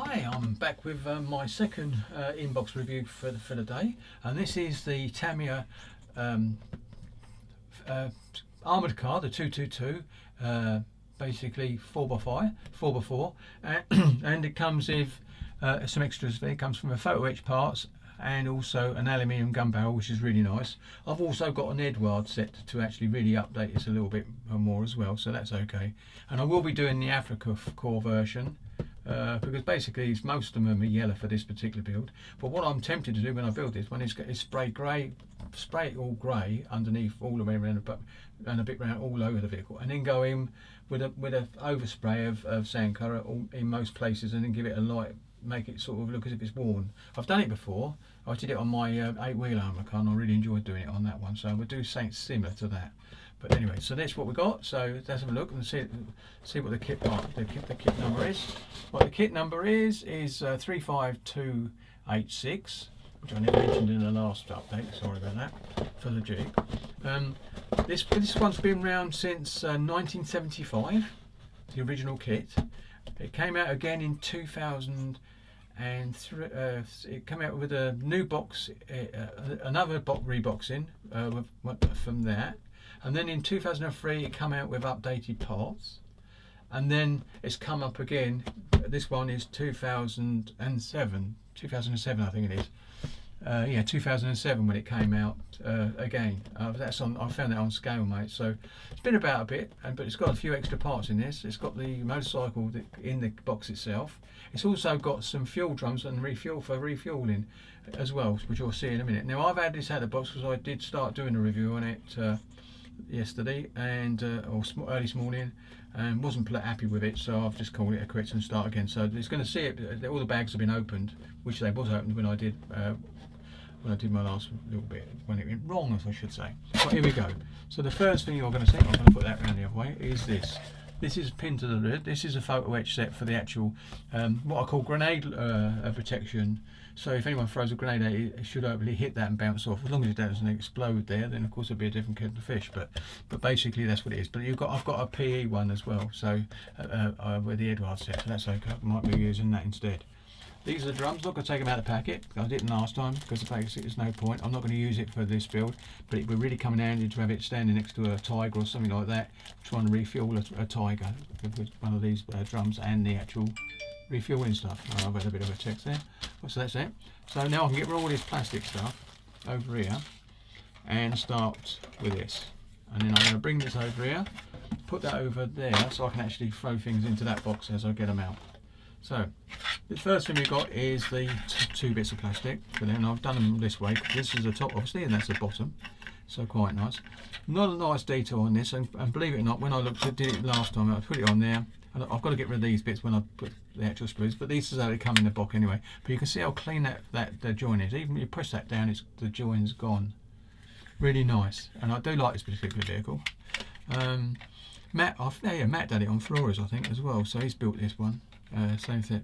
Hi, I'm back with my second inbox review for the day, and this is the TAMIYA armoured car, the 222, basically 4x4, and it comes with some extras. It comes from a photo etch parts and also an aluminium gun barrel, which is really nice. I've also got an Edward set to actually really update this a little bit more as well, so that's okay. And I will be doing the Africa core version. Because basically most of them are yellow for this particular build, but what I'm tempted to do when I build this one is spray it all grey underneath all the way around, and a bit round all over the vehicle, and then go in with a overspray of sand colour in most places, and then give it a light, make it sort of look as if it's worn. I've done it before. I did it on my 8-wheel armoured car, and I really enjoyed doing it on that one, so we'll do something similar to that. But anyway, so that's what we got. So let's have a look and see what the kit number is. What the kit number is 35286, which I never mentioned in the last update. Sorry about that for the Jeep. This one's been around since 1975. The original kit. It came out again in 2003. It came out with a new box, another reboxing from that. And then in 2003 it came out with updated parts, and then it's come up again. This one is 2007 I think it is. 2007 when it came out again. I found that on Scale, mate. So it's been about a bit, but it's got a few extra parts in this. It's got the motorcycle in the box itself. It's also got some fuel drums and refueling as well, which you'll see in a minute. Now I've had this out of the box because I did start doing a review on it yesterday or early this morning, and wasn't happy with it, so I've just called it a quits and start again. So it's going to see it. All the bags have been opened, which they was opened when I did my last little bit, when it went wrong, as I should say. But here we go. So the first thing you're going to see, I'm going to put that around the other way, is this. This is pinned to the lid. This is a photo etch set for the actual what I call grenade protection. So if anyone throws a grenade at it, it should hopefully hit that and bounce off. As long as it doesn't explode there, then of course it'll be a different kettle of fish. But basically that's what it is. But I've got a PE one as well. So with the Edward set, so that's okay. I might be using that instead. These are the drums. Not going to take them out of the packet. I didn't last time because basically there's no point. I'm not going to use it for this build, but it would really come in handy to have it standing next to a Tiger or something like that, trying to refuel a Tiger with one of these drums and the actual refueling stuff. I've had a bit of a text there. So that's it. So now I can get rid of all this plastic stuff over here and start with this. And then I'm going to bring this over here, put that over there so I can actually throw things into that box as I get them out. So the first thing we've got is the two bits of plastic, but then I've done them this way. This is the top obviously, and that's the bottom, so quite nice. Not a nice detail on this, and believe it or not, when I did it last time, I put it on there, and I've got to get rid of these bits when I put the actual screws, but these is how they come in the box anyway. But you can see how clean the joint is. Even when you push that down, the joint's gone. Really nice, and I do like this particular vehicle. Matt did it on Flores, I think, as well, so he's built this one. Same thing.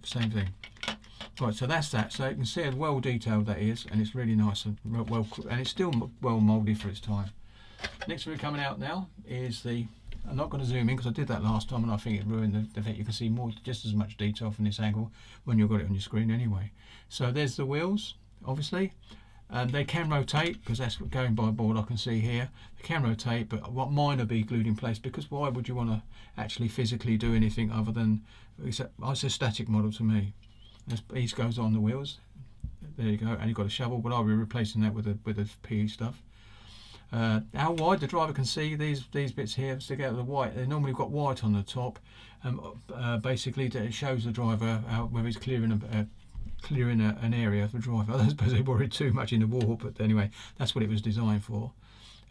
Right, so that's that. So you can see how well detailed that is, and it's really nice and and it's still well moulded for its time. Next thing coming out now is the. I'm not going to zoom in because I did that last time, and I think it ruined the fact you can see just as much detail from this angle when you've got it on your screen anyway. So there's the wheels, obviously. They can rotate because that's going by board. I can see here they can rotate, but what mine will be glued in place, because why would you want to actually physically do anything other than it's a static model to me. These goes on the wheels. There you go, and you've got a shovel, but I'll be replacing that with the PE stuff. How wide the driver can see these bits here stick out of the white. They normally got white on the top. Basically, it shows the driver whether he's clearing an area for the driver. I don't suppose they worried too much in the war, but anyway, that's what it was designed for.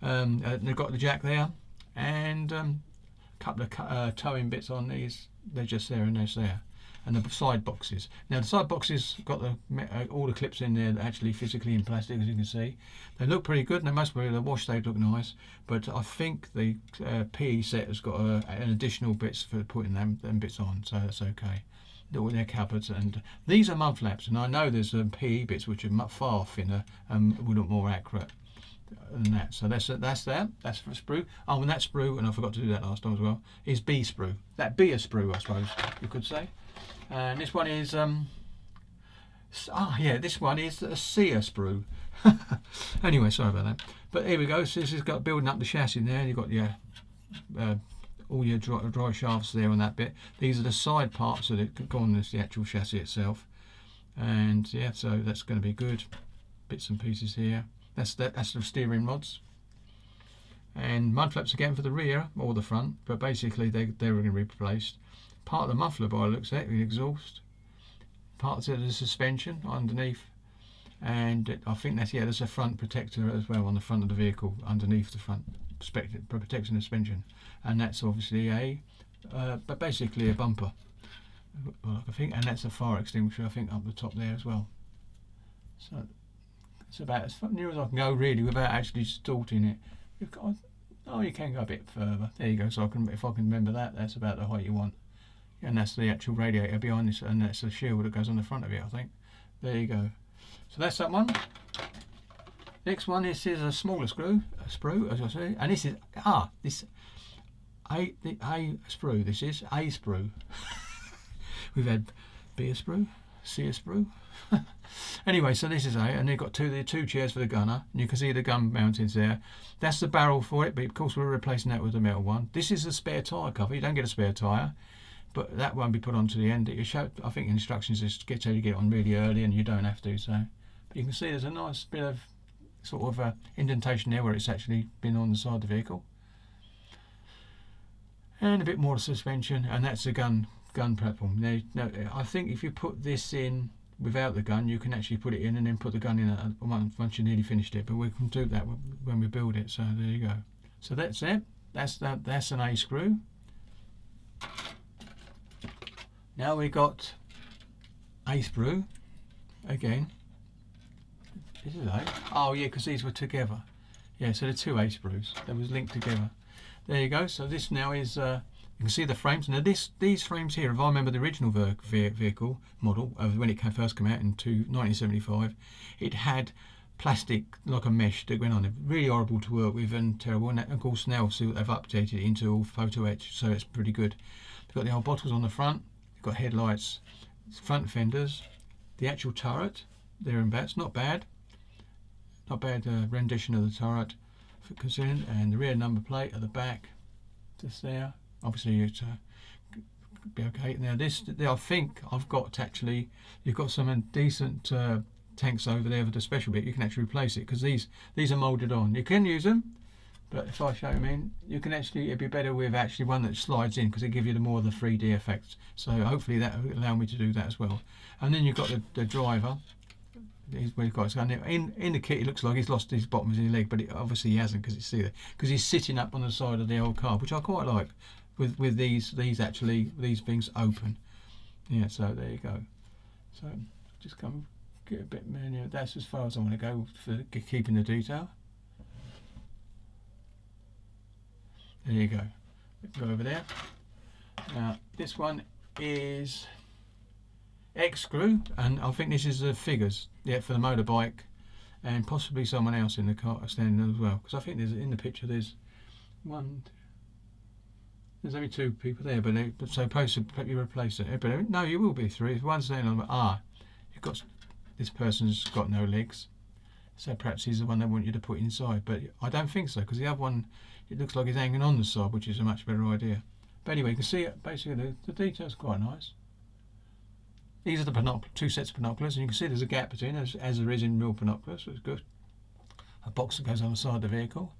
They've got the jack there, and a couple of towing bits on these. They're just there and there's there. And the side boxes. Now the side boxes got all the clips in there that actually physically in plastic, as you can see. They look pretty good, and they must be the wash. They look nice, but I think the PE set has got an additional bits for putting them bits on, so that's okay. They're cupboards, and these are mud flaps, and I know there's PE bits which are far thinner and would look more accurate. than that. So that's that. That's for sprue. Oh, and that sprue, and I forgot to do that last time as well, is B sprue. That be a sprue, I suppose you could say. And this one is this one is a C sprue. Anyway, sorry about that. But here we go. So this has got building up the chassis there, and you've got your all your dry shafts there on that bit. These are the side parts that go on the actual chassis itself. And yeah, so that's going to be good. Bits and pieces here. That's the steering rods. And mud flaps again for the rear or the front, but basically they were going to be replaced. Part of the muffler by the looks of it, the exhaust. Parts of the suspension underneath. And I think there's a front protector as well on the front of the vehicle, underneath the front, protecting the suspension. And that's obviously but basically a bumper, I think, and that's a fire extinguisher, I think, up the top there as well. So it's about as near as I can go really without actually distorting it. You can go a bit further. There you go. So if I can remember that, that's about the height you want. And that's the actual radiator behind this, and that's the shield that goes on the front of it, I think. There you go. So that's that one. Next one, this is a smaller sprue, as I say, and this is the A sprue. This is A sprue. We've had B sprue, C sprue. Anyway, so this is A, and they've got the two chairs for the gunner, and you can see the gun mountings there. That's the barrel for it, but of course we're replacing that with a metal one. This is a spare tyre cover. You don't get a spare tyre, but that won't be put onto the end. I think instructions is to tell you to get it on really early, and you don't have to. So, but you can see there's a nice bit of sort of indentation there where it's actually been on the side of the vehicle, and a bit more suspension, and that's the gun platform. Now, I think if you put this in without the gun, you can actually put it in and then put the gun in once you nearly finished it, but we can do that when we build it. So there you go. So that's it. That's an A screw. Now we got A sprue again. This is A. Oh yeah, because these were together. Yeah, so the two A sprues that was linked together. There you go. So this now is you can see the frames. Now these frames here, if I remember the original vehicle model when it first came out in 1975, it had plastic like a mesh that went on it. Really horrible to work with and terrible. And of course now see what they've updated it into all photo etch, so it's pretty good. You've got the old bottles on the front. You've got headlights, front fenders, the actual turret there and back. It's not bad. Not bad rendition of the turret for considering, and the rear number plate at the back, just there. Obviously, it's be okay. Now I think I've got actually. You've got some decent tanks over there with the special bit. You can actually replace it because these are moulded on. You can use them, but if I show them in, you can actually. It'd be better with actually one that slides in because it gives you more of the 3D effects. So hopefully that will allow me to do that as well. And then you've got the driver. We've got in the kit. It looks like he's lost his bottom of his leg, but obviously he hasn't because he's sitting up on the side of the old car, which I quite like. With these things open. Yeah, so there you go. So just come get a bit more. That's as far as I want to go for keeping the detail. There you go. Go over there. Now this one is X screw, and I think this is the figures, yeah, for the motorbike, and possibly someone else in the car standing as well, because I think there's in the picture there's there's only two people there, but so supposed to you replace it. But no, you will be three. One's standing on you've got this person's got no legs, so perhaps he's the one they want you to put inside. But I don't think so, because the other one it looks like he's hanging on the side, which is a much better idea. But anyway, you can see it, basically the detail's quite nice. These are the two sets of binoculars, and you can see there's a gap between, as there is in real binoculars, so it's good. A box that goes on the side of the vehicle.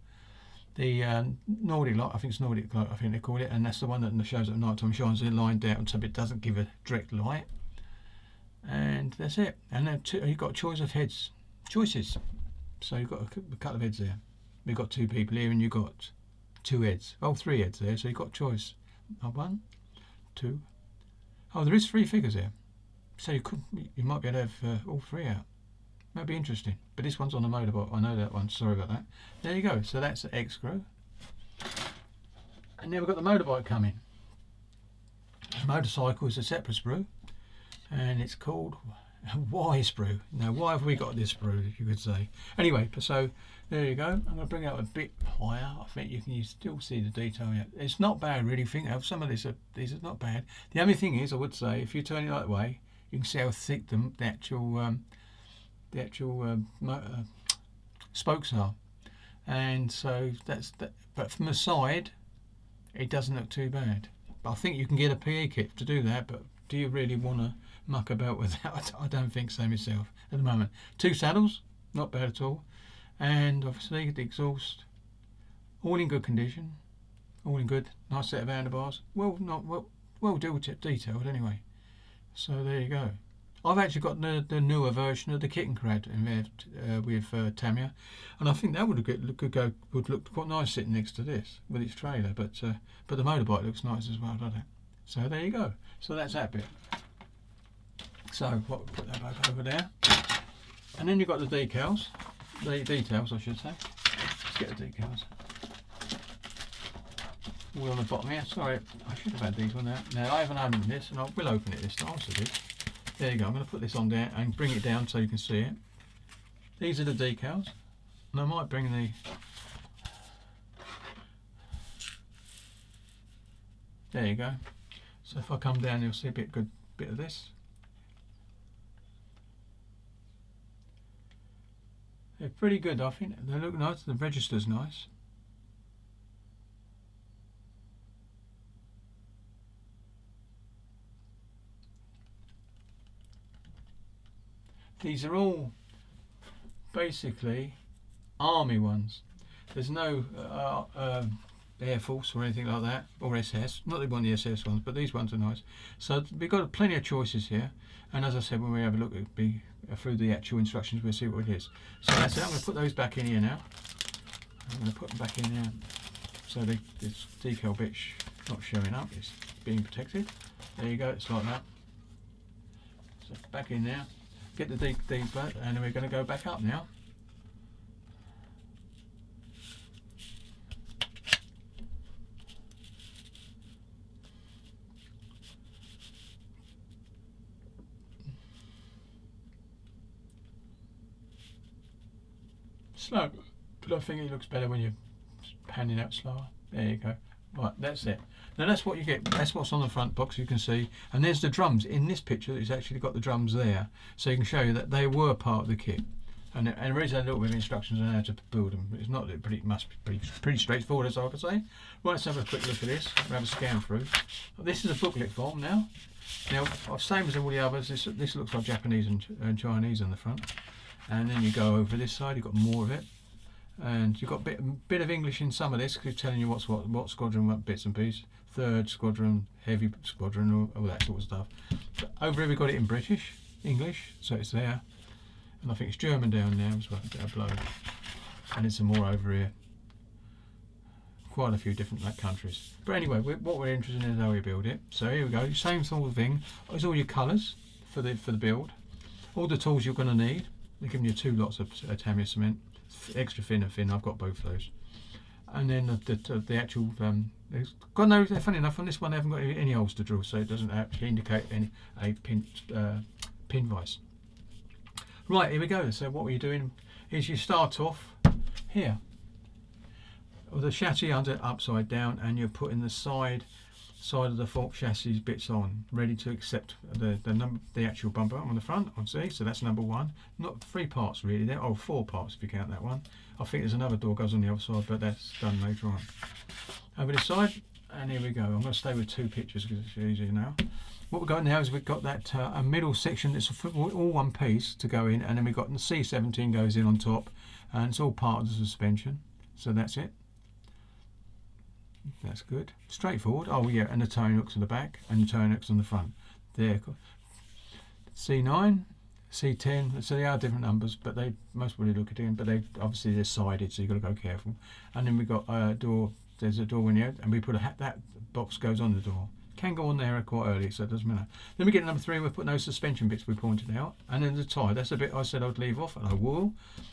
The Nordic light, I think it's Nordic light, I think they call it, and that's the one that shows at night time, shines it lined out, so it doesn't give a direct light. And that's it. And then you've got a choice of choices. So you've got a couple of heads there. We've got two people here, and you've got two heads. Oh, three heads there, so you've got choice. One, two. Oh, there is three figures here. So you might be able to have all three out. That'd be interesting. But this one's on the motorbike. I know that one. Sorry about that. There you go. So that's the X screw. And now we've got the motorbike coming. The motorcycle is a separate sprue, and it's called Why sprue? Now, why have we got this sprue, you could say? Anyway, so there you go. I'm going to bring it up a bit higher. I think you still see the detail yet. It's not bad, really. Some of these are not bad. The only thing is, I would say, if you turn it that way, you can see how thick the actual spokes are, and so that's that. But from the side, it doesn't look too bad. But I think you can get a PE kit to do that. But do you really want to muck about with that? I don't think so myself at the moment. 2 saddles, not bad at all, and obviously the exhaust, all in good condition, all in good. Nice set of handlebars. Well detailed anyway. So there you go. I've actually got the newer version of the kitten crad in there with Tamiya, and I think that would look quite nice sitting next to this with its trailer. But the motorbike looks nice as well, doesn't it? So there you go. So that's that bit. So put that back over there, and then you've got the decals, the details I should say. Let's get the decals. All on the bottom here. Sorry, I should have had these on there. Now I haven't opened this, and I will open it this time. Also did. There you go. I'm going to put this on there and bring it down so you can see it. These are the decals, and I might bring the. There you go. So if I come down, you'll see a bit of this. They're pretty good, I think. They look nice. The register's nice. These are all basically army ones. There's no Air Force or anything like that, or SS. Not the one the SS ones, but these ones are nice. So we've got plenty of choices here. And as I said, when we have a look, it'll be through the actual instructions, we'll see what it is. So that's it. I'm going to put those back in here now. I'm going to put them back in there. So this decal bit's not showing up. It's being protected. There you go. It's like that. So back in there. Get the deep back, and we're going to go back up now. Slow, but I think it looks better when you're panning out slower. There you go. Right, that's it. Now that's what you get. That's what's on the front box, you can see. And there's the drums. In this picture, it's actually got the drums there, so you can show you that they were part of the kit. And there is a little bit of instructions on how to build them. It's not must be pretty straightforward, as I could say. Right, let's have a quick look at this. We'll have a scan through. This is a booklet form now. Now, same as all the others. This looks like Japanese and Chinese on the front. And then you go over this side. You've got more of it. And you've got a bit of English in some of this, because it's telling you what squadron, what bits and pieces. 3rd Squadron, Heavy Squadron, all that sort of stuff. But over here we've got it in British, English, so it's there. And I think it's German down there as well, a bit of blow. And there's some more over here. Quite a few different countries. But anyway, what we're interested in is how we build it. So here we go, same sort of thing. It's all your colours for the build. All the tools you're going to need. They're giving you 2 lots of Tamiya cement. Extra thin and thin, I've got both of those. And then the actual, got no, funny enough, on this one they haven't got any holes to drill, so it doesn't actually indicate a pin vise. Right, here we go. So what we're doing is you start off here with the chassis upside down, and you're putting the side of the fork chassis bits on, ready to accept the actual bumper on the front. See, so that's number 1. Not 3 parts really there. Oh, 4 parts if you count that one. I think there's another door goes on the other side, but that's done later on. Over this side, and here we go. I'm going to stay with 2 pictures because it's easier now. What we've got now is we've got that a middle section that's all one piece to go in, and then we've got the C17 goes in on top, and it's all part of the suspension. So that's it. That's good. Straightforward. Oh yeah, and the towing hooks on the back and the towing hooks on the front. There. C9, C10. So they are different numbers, but they most probably look at it. But they obviously they're sided, so you've got to go careful. And then we've got a door. There's a door in here, and we put that box goes on the door. Can go on there quite early, so it doesn't matter. Then we get number 3. We're putting those suspension bits we pointed out, and then the tyre. That's the bit I said I'd leave off, and I will.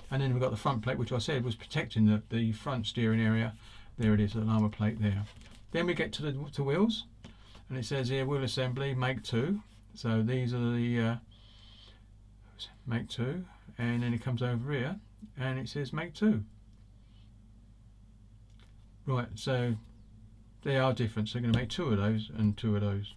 And then we've got the front plate, which I said was protecting the front steering area. There it is, an armour plate there. Then we get to the wheels, and it says here wheel assembly make 2. So these are make 2, and then it comes over here and it says make 2. Right, so they are different, so you're going to make 2 of those and 2 of those.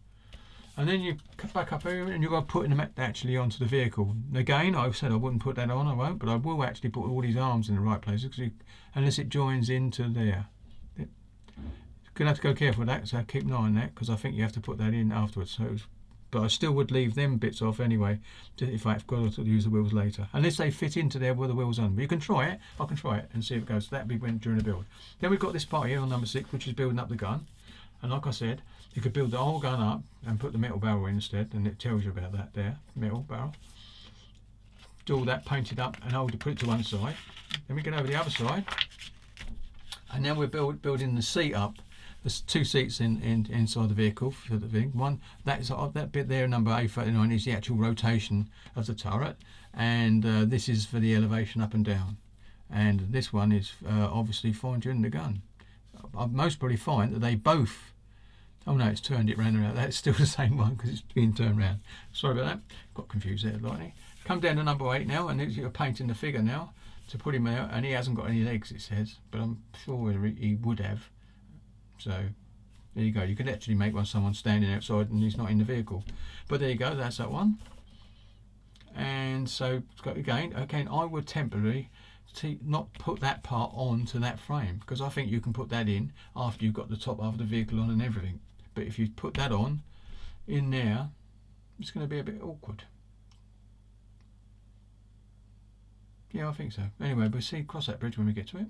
And then you cut back up here and you've got to put them actually onto the vehicle. Again, I've said I wouldn't put that on, I won't, but I will actually put all these arms in the right places, unless it joins into there. You're going to have to go careful with that, so keep an eye on that, because I think you have to put that in afterwards. So but I still would leave them bits off anyway, if I've got to use the wheels later, unless they fit into there with the wheels on. But you can try it, I can try it and see if it goes. So that'll be during the build. Then we've got this part here on number 6, which is building up the gun. And like I said, you could build the whole gun up and put the metal barrel in instead, and it tells you about that there, metal barrel. Do all that, paint it up and hold it, put it to one side. Then we get over the other side, and then we're building the seat up. There's 2 seats inside the vehicle for the thing. One, that bit there, number A39, is the actual rotation of the turret, and this is for the elevation up and down. And this one is obviously fine during the gun. I'll most probably find that they both. Oh no, it's turned it round and round. That's still the same one because it's being turned round. Sorry about that. Got confused there slightly. Come down to number 8 now, and you're painting the figure now to put him out, and he hasn't got any legs, it says, but I'm sure he would have. So there you go. You could actually make someone standing outside and he's not in the vehicle. But there you go. That's that one. And so again, I would temporarily not put that part onto that frame, because I think you can put that in after you've got the top half of the vehicle on and everything. But if you put that on in there, it's going to be a bit awkward. Yeah, I think so. Anyway, we'll cross that bridge when we get to it.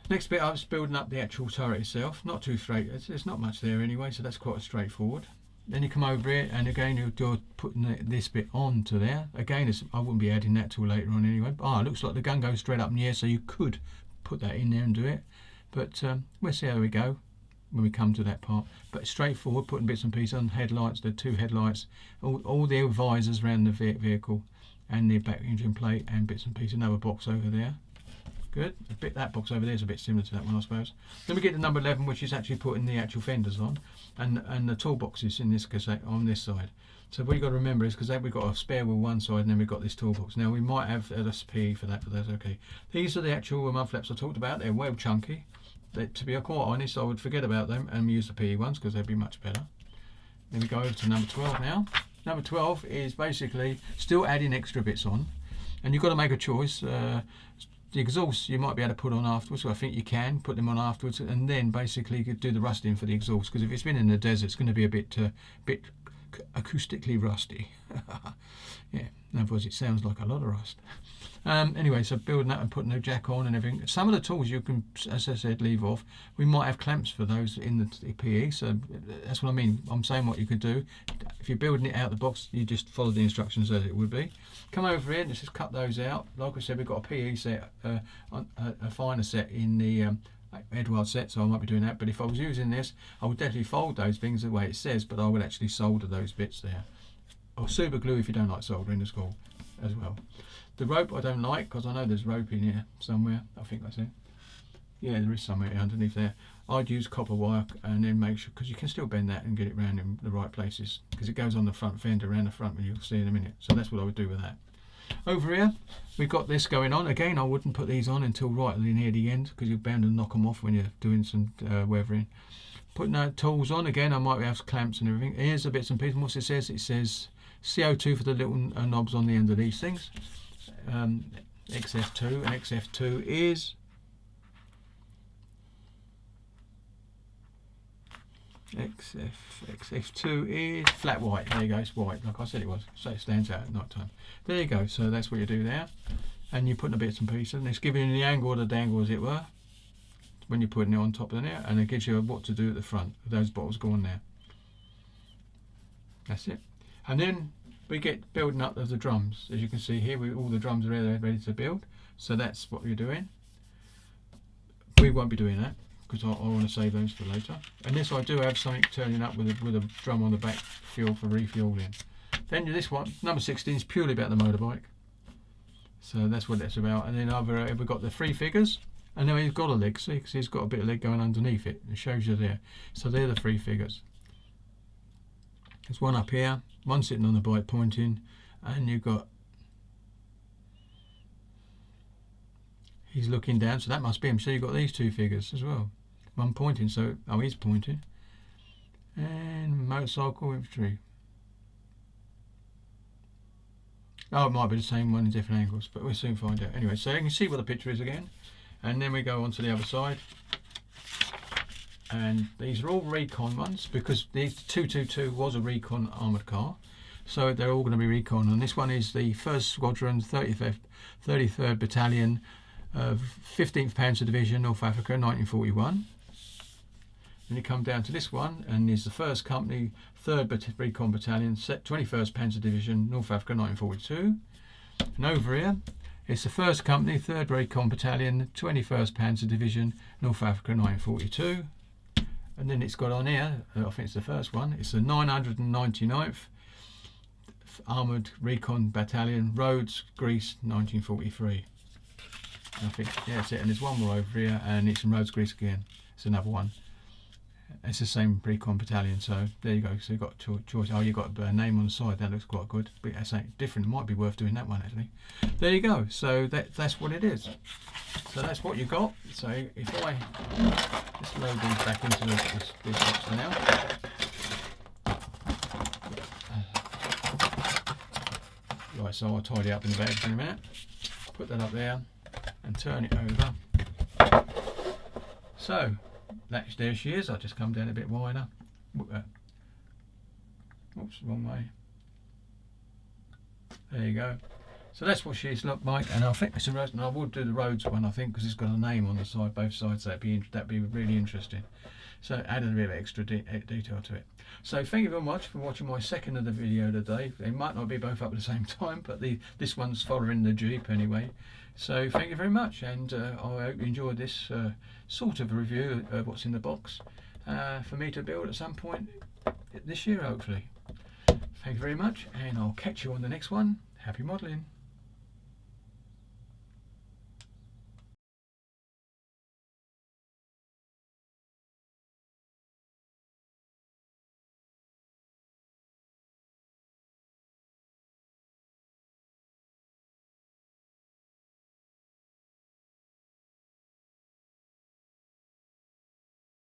Next bit, I was building up the actual turret itself. Not too straight. There's not much there anyway, so that's quite straightforward. Then you come over here, and again you're putting this bit onto there. Again, I wouldn't be adding that till later on anyway. It looks like the gun goes straight up in the air, so you could put that in there and do it. But we'll see how we go when we come to that part. But it's straightforward, putting bits and pieces on. Headlights, the 2 headlights, all the visors around the vehicle, and the back engine plate and bits and pieces. Another box over there. Good. That box over there is a bit similar to that one, I suppose. Then we get to number 11, which is actually putting the actual fenders on, and the toolboxes in this cassette on this side. So what you've got to remember is, because we've got a spare wheel one side, and then we've got this toolbox. Now we might have a PE for that, but that's okay. These are the actual mud flaps I talked about. They're well chunky. To be quite honest, I would forget about them and use the PE ones, because they'd be much better. Then we go over to number 12 now. Number 12 is basically still adding extra bits on, and you've got to make a choice. The exhaust you might be able to put on afterwards, so I think you can put them on afterwards, and then basically you could do the rusting for the exhaust, because if it's been in the desert, it's going to be a bit acoustically rusty. Yeah, in other words, it sounds like a lot of rust. Anyway, so building that and putting the jack on and everything. Some of the tools you can, as I said, leave off. We might have clamps for those in the PE, so that's what I mean. I'm saying what you could do. If you're building it out of the box, you just follow the instructions as it would be. Come over here and let's just cut those out. Like I said, we've got a PE set, a finer set in the Edward set, so I might be doing that. But if I was using this, I would definitely fold those things the way it says, but I would actually solder those bits there. Or super glue if you don't like soldering, it's cool as well. The rope I don't like, because I know there's rope in here somewhere. I think that's it. Yeah, there is somewhere underneath there. I'd use copper wire and then make sure, because you can still bend that and get it round in the right places, because it goes on the front fender around the front, and you'll see in a minute. So that's what I would do with that. Over here, we've got this going on. Again, I wouldn't put these on until right near the end, because you're bound to knock them off when you're doing some weathering. Putting tools on, again, I might have clamps and everything. Here's the bits and pieces. What it says CO2 for the little knobs on the end of these things. XF2, and XF2 is XF2 is flat white. There you go, it's white, like I said it was, so it stands out at night time. There you go, so that's what you do there, and you're putting the bits and pieces, and it's giving you the angle or the dangle, as it were, when you're putting it on top of there, and it gives you what to do at the front. Those bottles go on there. That's it. And then we get building up of the drums. As you can see here, all the drums are ready to build. So that's what we're doing. We won't be doing that, because I want to save those for later. And this I do have something turning up with a drum on the back for refueling. Then this one, number 16, is purely about the motorbike. So that's what that's about. And then we've got the 3 figures. And then he's got a leg, see, because he's got a bit of leg going underneath it. It shows you there. So they're the 3 figures. There's one up here, one sitting on the bike pointing, and you've got, he's looking down, so that must be him. So you've got these two figures as well. One pointing, so, oh, he's pointing. And motorcycle infantry. Oh, it might be the same one in different angles, but we'll soon find out. Anyway, so you can see what the picture is again. And then we go on to the other side. And these are all recon ones, because the 222 was a recon armoured car. So they're all going to be recon. And this one is the 1st Squadron, 33rd Battalion, 15th Panzer Division, North Africa, 1941. Then you come down to this one, and is the 1st Company, 3rd Recon Battalion, 21st Panzer Division, North Africa, 1942. And over here, it's the 1st Company, 3rd Recon Battalion, 21st Panzer Division, North Africa, 1942. And then it's got on here, I think it's the first one, it's the 999th Armoured Recon Battalion, Rhodes, Greece, 1943. I think, yeah, that's it. And there's one more over here, and it's in Rhodes, Greece again. It's another one. It's the same recon battalion, so there you go. So you've got choice. Oh, you've got a name on the side. That looks quite good. But that's different. It might be worth doing that one actually. There you go. So that's what it is. So that's what you got. So if I just load these back into this box now. Right, so I'll tidy up in the bag in a minute. Put that up there and turn it over. So there she is. I'll just come down a bit wider. Oops, wrong way. There you go. So that's what she's looked like, and I think it's a Rhodes, and I would do the Rhodes one, I think, because it's got a name on the side, both sides. So that'd be really interesting. So added a bit of extra detail to it. So thank you very much for watching my second of the video today. They might not be both up at the same time, but this one's following the Jeep anyway. So thank you very much, and I hope you enjoyed this sort of review of what's in the box for me to build at some point this year, hopefully. Thank you very much, and I'll catch you on the next one. Happy modelling.